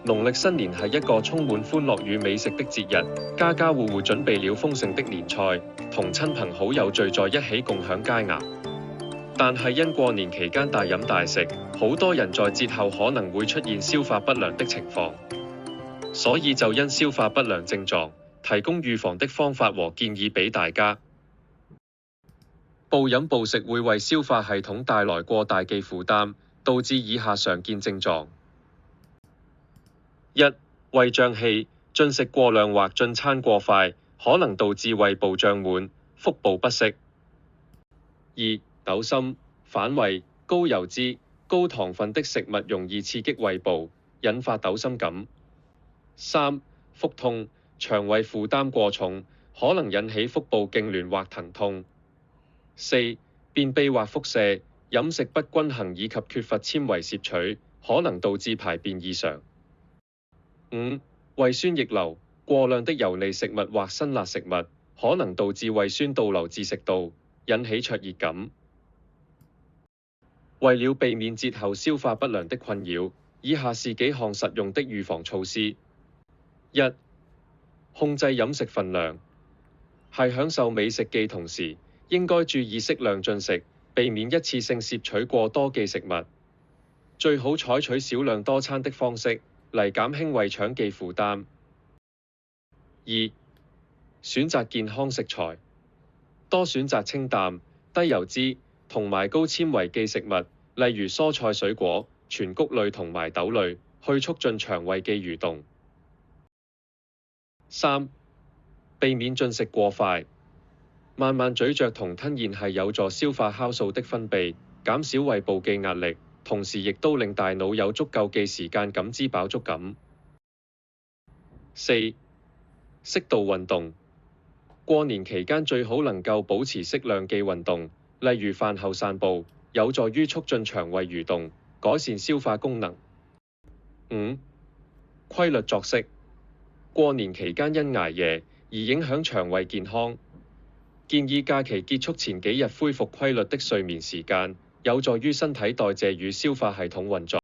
農曆新年係一個充滿歡樂與美食的節日，家家戶戶準備了豐盛的年菜，同親朋好友聚在一起共享佳肴。但係因過年期間大飲大食，好多人在節後可能會出現消化不良的情況，所以就因消化不良症狀，提供預防的方法和建議俾大家。暴飲暴食會為消化系統帶來過大嘅負擔，導致以下常見症狀： 1. 胃脹氣，進食過量或進餐過快，可能導致胃部脹滿、腹部不適。 2. 噁心、反胃，高油脂、高糖分的食物容易刺激胃部，引發噁心感。 3. 腹痛，腸胃負擔過重，可能引起腹部痙攣或疼痛。 4. 便秘或腹瀉，飲食不均衡以及缺乏纖維攝取，可能導致排便異常。 5. 胃酸逆流，過量的油膩食物或辛辣食物，可能導致胃酸倒流至食道，引起灼熱感。為了避免節後消化不良的困擾，以下是幾項實用的預防措施。 1. 控制飲食分量，係享受美食嘅同時，應該注意適量進食，避免一次性攝取過多嘅食物。最好採取少量多餐的方式，嚟減輕胃腸嘅負擔。 2. 選擇健康食材，多選擇清淡、低油脂同埋高纖維嘅食物，例如蔬菜水果、全穀類同埋豆類，去促進腸胃嘅蠕動。 3. 避免進食過快，慢慢咀嚼同吞咽係有助消化酵素的分泌，減少胃部嘅壓力，同時亦都令大腦有足夠嘅時間感知飽足感。 4. 適度運動，過年期間最好能夠保持適量嘅運動，例如飯後散步，有助於促進腸胃蠕動，改善消化功能。 5. 規律作息，過年期間因捱夜而影響腸胃健康，建議假期結束前幾日恢復規律的睡眠時間，有助於身體代謝與消化系統運作。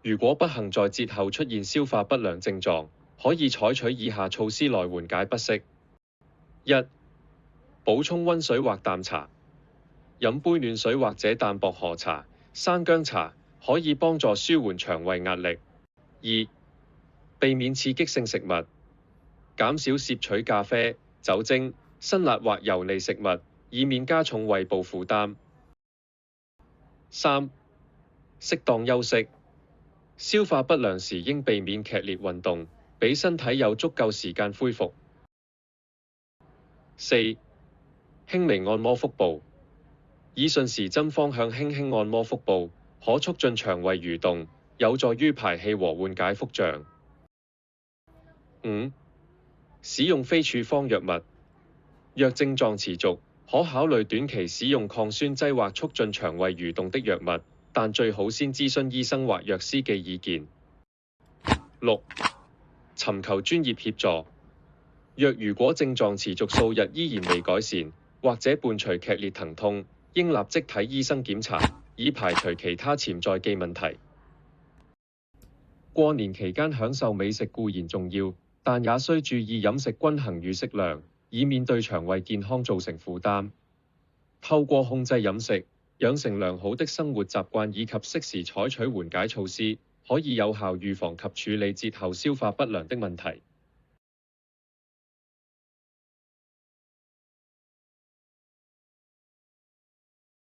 如果不幸在節後出現消化不良症狀，可以採取以下措施來緩解不適。 1. 補充溫水或淡茶，飲杯暖水或者淡薄荷茶、生薑茶，可以幫助舒緩腸胃壓力。 2. 避免刺激性食物，減少攝取咖啡、酒精、辛辣或油膩食物，以免加重胃部負擔。 3. 適當休息，消化不良時應避免劇烈運動，俾身體有足夠時間恢復。 4. 輕微按摩腹部，以順時針方向輕輕按摩腹部，可促進腸胃蠕動，有助於排氣和緩解腹脹。 5. 使用非處方藥物，若症狀持續，可考慮短期使用抗酸劑或促進腸胃蠕動的藥物，但最好先諮詢醫生或藥師嘅意見。 6. 尋求專業協助，如果症狀持續數日依然未改善，或者伴隨劇烈疼痛，應立即睇醫生檢查，以排除其他潛在嘅問題。過年期間享受美食固然重要，但也需注意飲食均衡與適量，以免對腸胃健康造成負擔。透過控制飲食，養成良好的生活習慣以及適時採取緩解措施，可以有效預防及處理節後消化不良的問題。